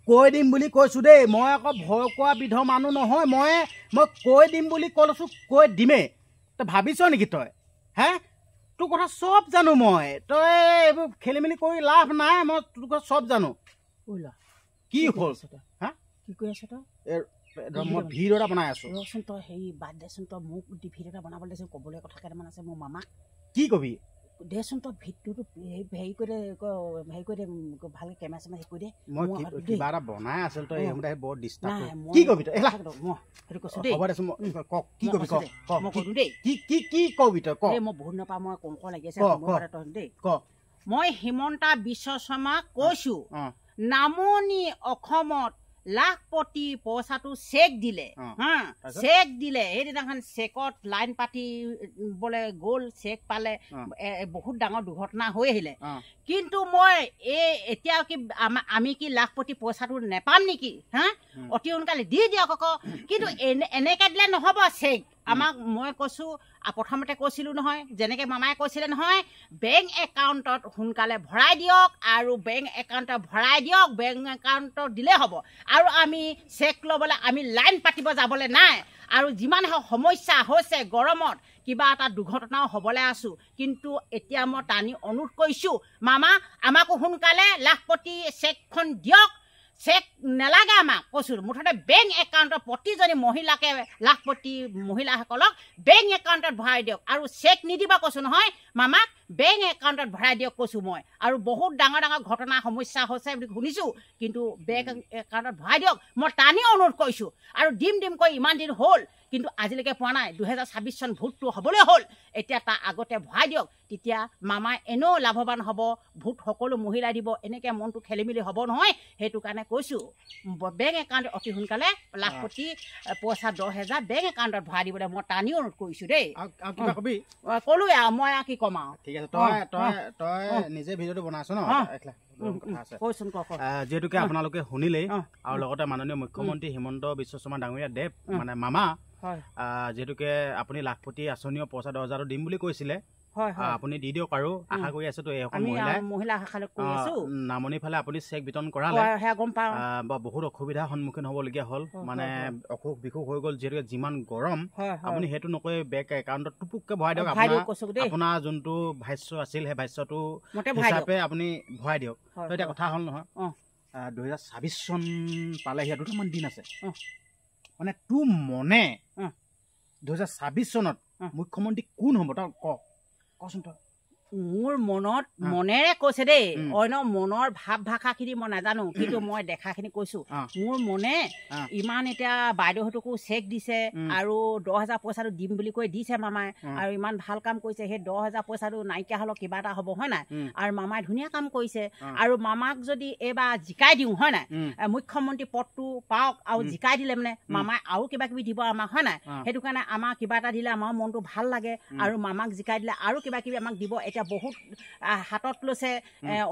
কৈ দিম বুলি কৈছোঁ দেই মই আকৌ ভয় কৰা বিধ মানুহ নহয় মই কৈ দিম বুলি কৈছোঁ কৈ দিমেই তই ভাবিছ নেকি তই হে তোৰ কথা চব জানো মই তই এইবোৰ খেলি মেলি কৰি লাভ নাই মই তোৰ কথা চব জানো কি হ'ল হা কি কৈ আছ তই মই ভিডিঅ' এটা বনাই আছোঁ ৰচোন তই হেৰি বাদ দেচোন তই মোক ভিডিঅ' এটা বনাবলৈ দেচোন ক'বলৈ কথা কেইটামান আছে মোৰ মামাক কি কবি দেচোন তই ভিডিঅ'টো হেৰি কৰি দে ভালকৈ কেমেৰা চেমেৰা হেৰি কৰি দে মই কিবা এটা বনাই আছিল তই এই সময়তে বৰ ডিষ্টাৰ্ব কি কবি তই মই সেইটো কৈছোঁ দেই হ'ব দেচোন ক কি কবি মই কৈছোঁ দেই কি কবি তই ক মই বহুত নাপাওঁ মই কওঁ লাগি আছে দেই ক মই হিমন্তা বিশ্ব শৰ্মাক কৈছোঁ নামনি অসমত লাখপতি পইচাটো চেক দিলে হা চেক দিলে সেইদিনাখন চেকত লাইন পাতি বোলে গ'ল চেক পালে বহুত ডাঙৰ দুৰ্ঘটনা হৈ আহিলে কিন্তু মই এতিয়া কি আমি কি লাখপতি পইচাটো নেপাম নেকি হা অতি সোনকালে দি দিয়ক আকৌ কিন্তু এনেকৈ দিলে নহ'ব চেক আমাক মই কৈছোঁ প্ৰথমতে কৈছিলোঁ নহয় যেনেকৈ মামাই কৈছিলে নহয় বেংক একাউণ্টত সোনকালে ভৰাই দিয়ক আৰু বেংক একাউণ্টত ভৰাই দিয়ক বেংক একাউণ্টত দিলে হ'ব আৰু আমি চেক ল'বলৈ আমি লাইন পাতিব যাবলৈ নাই আৰু যিমান সমস্যা হৈছে গৰমত কিবা এটা দুৰ্ঘটনাও হ'বলৈ আছোঁ কিন্তু এতিয়া মই টানি অনুৰোধ কৰিছোঁ মামা আমাকো সোনকালে লাখপতি চেকখন দিয়ক চেক নেলাগে আমাক কৈছোঁ মুঠতে বেংক একাউণ্টত প্ৰতিজনী মহিলাকে লাখপতি মহিলাসকলক বেংক একাউণ্টত ভৰাই দিয়ক আৰু চেক নিদিব কৈছোঁ নহয় মামাক বেংক একাউণ্টত ভৰাই দিয়ক কৈছোঁ মই আৰু বহুত ডাঙৰ ডাঙৰ ঘটনা সমস্যা হৈছে বুলি শুনিছোঁ কিন্তু বেংক একাউণ্টত ভৰাই দিয়ক মই টানি অনুৰোধ কৰিছোঁ আৰু দিম কৈ ইমান দিন হ'ল কিন্তু আজিলৈকে পোৱা নাই 2026 চন ভোটটো হ'বলৈ হ'ল এতিয়া তাৰ আগতে ভৰাই দিয়ক তেতিয়া মামাই এনেও লাভৱান হ'ব ভোট সকলো মহিলাই দিব এনেকৈ মনটো খেলি মেলি হ'ব নহয় সেইটো কাৰণে কৈছোঁ বেংক একাউণ্টত অতি সোনকালে লাখপতি পইচা 10,000 বেংক একাউণ্টত ভৰাই দিবলৈ মই টানি অনুৰোধ কৰিছোঁ দেই ক'লোৱে আৰু মই কি ক'ম আৰু ঠিক আছে তই নিজে ভিডিঅ'টো বনাইছ ন যিহেতুকে আপোনালোকে শুনিলেই আৰু লগতে মাননীয় মুখ্যমন্ত্ৰী হিমন্ত বিশ্ব শৰ্মা ডাঙৰীয়া দেৱ মানে মামা যিহেতুকে আপুনি লাখপতি আঁচনিও পইচা 10,000 দিম বুলি কৈছিলে আপুনি দি দিয়ক আৰু আশা কৰি আছো নামনি ফালে আপুনি চেক বিতৰণ কৰালে বহুত অসুবিধাৰ সন্মুখীন হ'বলগীয়া হ'ল মানে অসুখ বিসুখ হৈ গ'ল যিহেতুকে যিমান গৰম আপুনি সেইটো নকৈ বেংক একাউণ্টত টুপুককে ভৰাই দিয়ক আপোনাৰ যোনটো ভাষ্য আছিল সেই ভাষ্যটো হিচাপে আপুনি ভৰাই দিয়ক এতিয়া কথা হ'ল নহয় 2026 চন পালেহি 2টামান দিন আছে মানে তোৰ মনে 2026 চনত মুখ্যমন্ত্ৰী কোন হ'ব তই কচোন তই মোৰ মনেৰে কৈছে দেই অন্য মনৰ ভাৱ ভাষাখিনি মই নাজানো কিন্তু মই দেখাখিনি কৈছোঁ মোৰ মনে ইমান এতিয়া বাইদেউহঁতকো চেক দিছে আৰু 10,000 পইচাটো দিম বুলি কৈ দিছে মামাই আৰু ইমান ভাল কাম কৰিছে সেই 10,000 পইচাটো নাইকিয়া হ'লেও কিবা এটা হ'ব হয় নাই আৰু মামাই ধুনীয়া কাম কৰিছে আৰু মামাক যদি এইবাৰ জিকাই দিওঁ হয় নাই মুখ্যমন্ত্ৰী পদটো পাওক আৰু জিকাই দিলে মানে মামাই আৰু কিবা কিবি দিব আমাক হয় নাই সেইটো কাৰণে আমাক কিবা এটা দিলে আমাৰ মনটো ভাল লাগে আৰু মামাক জিকাই দিলে আৰু কিবা কিবি আমাক দিব এতিয়া বহুত হাতত লৈছে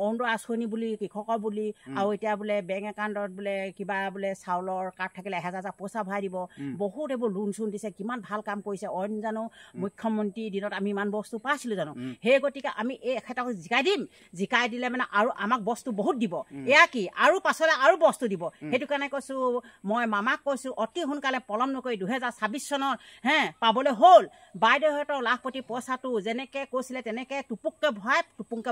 অৰুণোদয় আঁচনি বুলি কৃষকৰ বুলি আৰু এতিয়া বোলে বেংক একাউণ্টত বোলে কিবা বোলে চাউলৰ কাৰ্ড থাকিলে 1,000 পইচা ভৰাই দিব বহুত এইবোৰ লোন চোন দিছে কিমান ভাল কাম কৰিছে অইন জানো মুখ্যমন্ত্ৰীৰ দিনত আমি ইমান বস্তু পাইছিলোঁ জানো সেই গতিকে আমি এই এখেতক জিকাই দিলে মানে আৰু আমাক বস্তু বহুত দিব এয়া কি আৰু পাছলৈ আৰু বস্তু দিব সেইটো কাৰণে কৈছোঁ মই মামাক কৈছোঁ অতি সোনকালে পলম নকৰি 2026 চনত পাবলৈ হ'ল বাইদেউহঁতৰ লাখপতি পইচাটো যেনেকৈ কৈছিলে তেনেকৈ টুপুককে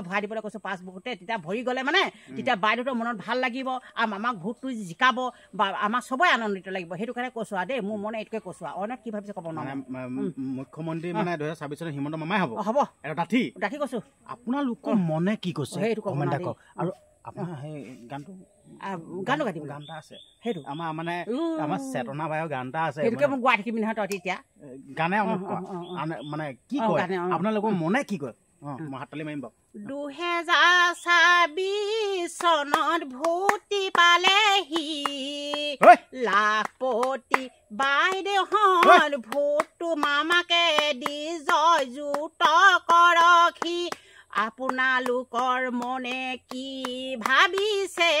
ভৰাই দিবলৈ কৈছোঁ পাছবুকতে তেতিয়া ভৰি গ'লে মানে তেতিয়া বাইদেউহঁতৰ মনত ভাল লাগিব আৰু মামাক ভোটটো জিকাব বা আমাৰ চবৰে আনন্দিত লাগিব সেইটো কাৰণে কৈছোঁ আৰু দেই মোৰ মনে এইটোকে কৈছোঁ আৰু অন্য কি ভাবিছে ক'ব নোৱাৰে মুখ্যমন্ত্ৰী মানে 2026 চনত হিমন্ত মামাই হ'ব এটা ডাঠি কৈছোঁ আপোনালোকৰ মনে কি কৈছে সেইটো কমেণ্ট কৰক আৰু আপোনাৰ সেই গানটো গাতিব গান এটা আছে সেইটো আমাৰ মানে আমাৰ চেতনা বায়ৰ গান এটা আছে সেইটোকে মোক গোৱা থাকিবি নহয় তই তেতিয়া গানে মানে কি কয় আপোনালোকৰ মনে কি কয় মই হাততালি মাৰিম বাৰু 2026 চনত ভোটি পালেহি লাখপতি বাইদেউহঁত ভোটটো মামাকে দি জয়যুক্ত কৰকহি আপোনালোকৰ মনে কি ভাবিছে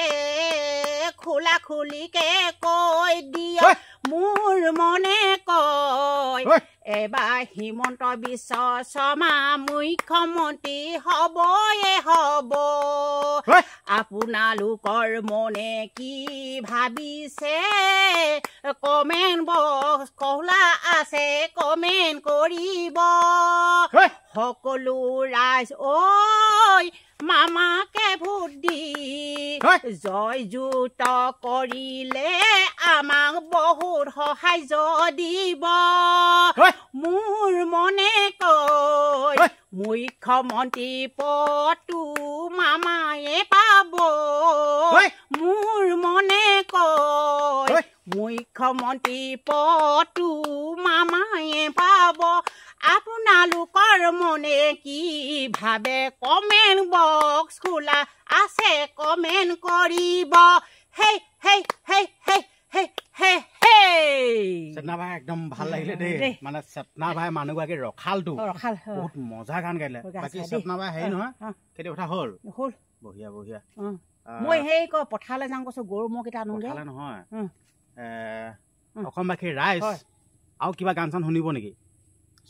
খোলা খুলিকে কৈ দিয়ক মোৰ মনে কয় এবাৰ হিমন্ত বিশ্ব শৰ্মা মুখ্যমন্ত্ৰী হ'বয়ে হ'ব আপোনালোকৰ মনে কি ভাবিছে কমেণ্ট বক্স খোলা আছে কমেণ্ট কৰিব সকলো ৰাইজ ঐ মামাকে ভোট দি জয়যুক্ত কৰিলে আমাক বহুত সাহায্য দিব মোৰ মনে কয় মুখ্যমন্ত্ৰী পদটো মামায়ে পাব মোৰ মনে কয় মুখ্যমন্ত্ৰী পদটো মামায়ে পাব আপোনালোকৰ মনে কি ভাবে কমেণ্ট বক্স খোলা আছে কমেণ্ট কৰিব হেই হেই হেই হেই হেই হেই হেই চেতনা ভাই একদম ভাল লাগিলে দেই মানে চেতনা ভাই মানুহগৰাকী ৰখালটো বহুত মজা গান গাইলে বাকী চেতনা ভাই হেৰি নহয় কেতিয়া কথা হ'ল বঢ়িয়া বঢ়িয়া মই সেই পথাৰলৈ যাওঁ কৈছো গৰু মহকেইটা আনোগে পথাৰলৈ নহয় অসমবাসীৰ ৰাইজ আৰু কিবা গান চান শুনিব নেকি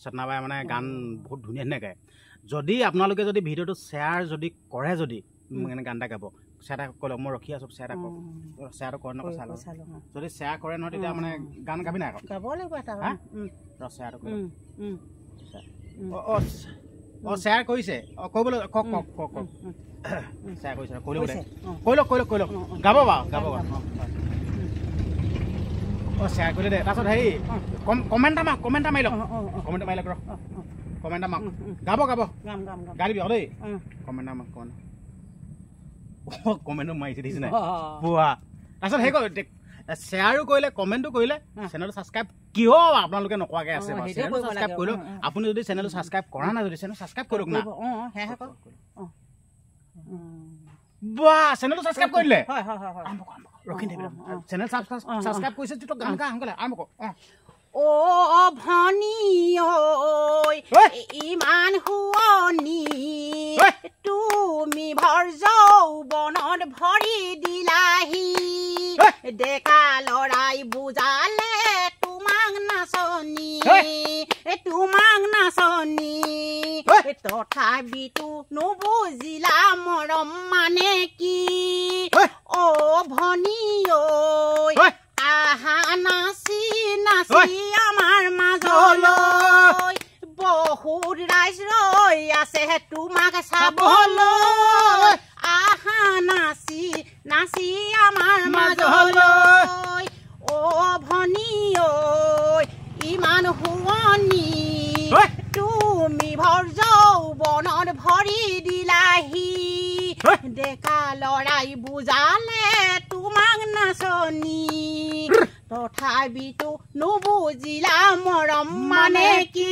চেতনা ভাই মানে গান বহুত ধুনীয়া ধুনীয়া গায় যদি আপোনালোকে যদি ভিডিঅ'টো শ্বেয়াৰ যদি কৰে যদি মানে গান এটা গাব শ্বেয়াৰ এটা ক'লে মই ৰখি আছোঁ শ্বেয়াৰ এটা কৰক শ্বেয়াৰটো কৰে নকয় চালোঁ যদি শ্বেয়াৰ কৰে নহয় তেতিয়া মানে গান গাবি নাই আকৌ গাব লাগিব এটা শ্বেয়াৰটো কৰে অঁ শ্বেয়াৰ কৰিছে অঁ কৰিবলৈ কওক কওক কওক কওক শ্বেয়াৰ কৰিছে কৈ লওক গাব বাৰু গাব বাৰু অঁ শ্বেয়াৰ কৰিলে দে তাৰপিছত হেৰি কমেণ্ট এটা মাৰি লওক কমেণ্ট মাৰি লওক ৰ কমেণ্ট এটা গাব গাই দিবি দেই কমেণ্ট এটা কমেণ্টো মাৰিছে দেখিছে নাই পুৱা তাৰপিছত সেই শ্বেয়াৰো কৰিলে কমেণ্টো কৰিলে চেনেলটো ছাবস্ক্ৰাইব কিয় আপোনালোকে নকৰাকৈ আছে চেনেলটো ছাবস্ক্ৰাইব কৰি লওক আপুনি যদি চেনেলটো ছাবস্ক্ৰাইব কৰা নাই যদি চেনেল ছাবস্ক্ৰাইব কৰি লওক না বাহ চেনেলটো ছাবস্ক্ৰাইব কৰিলে ৰখি থাকিব চেনেল ছাবস্ক্ৰাইব কৰিছে তো গান গা সোনকালে আৰম্ভ কৰ অ' ভনী ঐ ইমান শুৱনি তুমি ভৰ যৌৱনত ভৰি দিলাহি ডেকা লৰাই বুজালে তোমাক নাচনি তথাপিতো নুবুজিলা মৰম মানে কি অ' ভনী ঐ আহা নাচি আমাৰ মাজলৈ বহুত ৰাইজ ৰৈ আছে তোমাক চাবলৈ আহা নাচি আমাৰ মাজলৈ অ' ভনী ঐ ইমান শুৱনি তুমি ভৰ যৌৱনত ভৰি দিলাহি ডেকা লৰাই বুজালে তোমাক নাচনি তথাপিতো নুবুজিলা মৰম মানে কি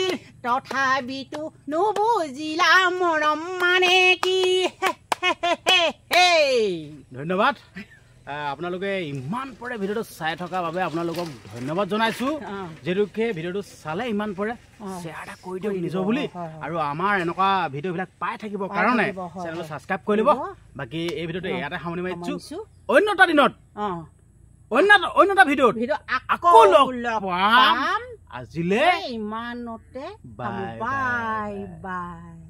ধন্যবাদ আপোনালোকে ইমান পৰে ভিডিঅ'টো চাই থকাৰ বাবে আপোনালোকক ধন্যবাদ জনাইছোঁ যিহেতুকে ভিডিঅ'টো চালে ইমান পৰে শ্বেয়াৰ এটা কৰি দিয়ক নিজৰ বুলি আৰু আমাৰ এনেকুৱা ভিডিঅ'বিলাক পাই থাকিবৰ কাৰণে চেনেলটো ছাবস্ক্ৰাইব কৰি ল'ব বাকী এই ভিডিঅ'টো ইয়াতে সামৰণি মাৰিছোঁ অন্য এটা দিনত অন্য এটা ভিডিঅ'ত আকৌ লগ পাম আজিলে ইমানতে বাই বাই